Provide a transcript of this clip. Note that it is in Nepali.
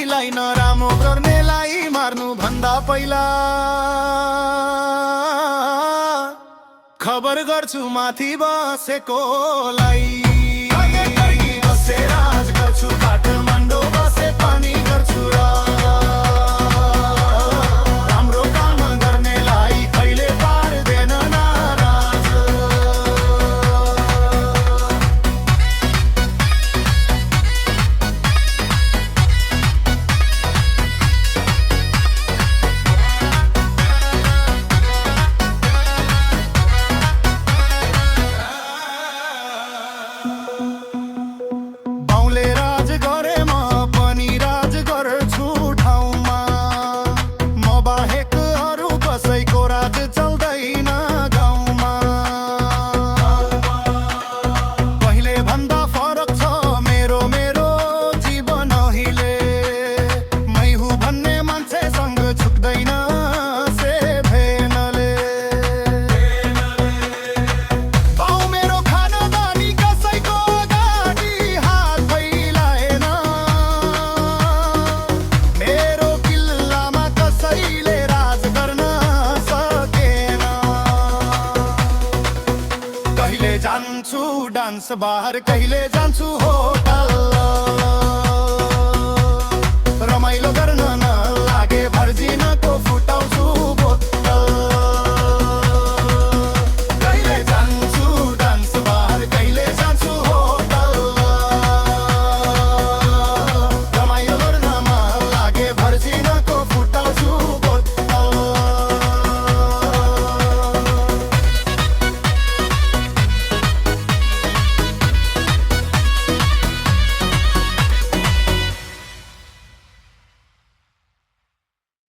कसैलाई नराम्रो गर्नेलाई मार्नु भन्दा पहिला खबर गर्छु माथि बसेकोलाई। बसे राज गर्छु काठमाडौँ बसे पनि गर्छु राम्रो काम गर्नेलाई कहिले पार्दैन नाराज। बाउले राज गरे म पनि राज गर्छु ठाउँमा, म बाहेक अरू कसैको राज चल्दैन गाउँमा। पहिले भन्दा फरक छ मेरो मेरो जीवन अहिले, मै हुँ भन्ने मान्छेसँग छुट्दैन से भेनले। बाउ मेरो खानदानी कसैको अगाडि हात फैलाएन, मेरो किल्लामा कसैले राज गर्न सकेन। कहिले जान्छु डान्स बार कहिले जान्छु होटल,